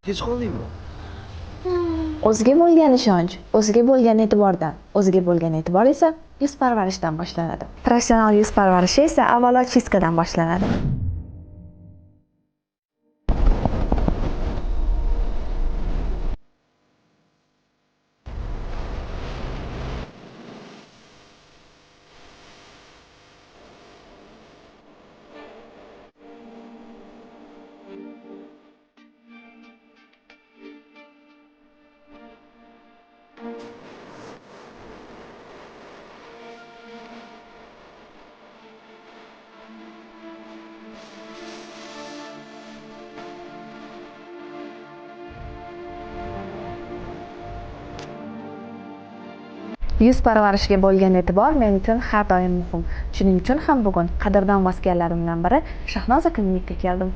Kech qoldingmi? O'ziga bo'lgan ishonch, o'ziga bo'lgan e'tibordan, o'ziga bo'lgan e'tibor esa yuz parvarishdan boshlanadi. Professional yuz parvarishi esa avvalo chistkadan boshlanadi. Yuz parvarishiga bo'lgan e'tibor men uchun har doim muhim. Shuning uchun ham bugun qadrdon maskanlarimdan biri Shahnoza klinikga keldim.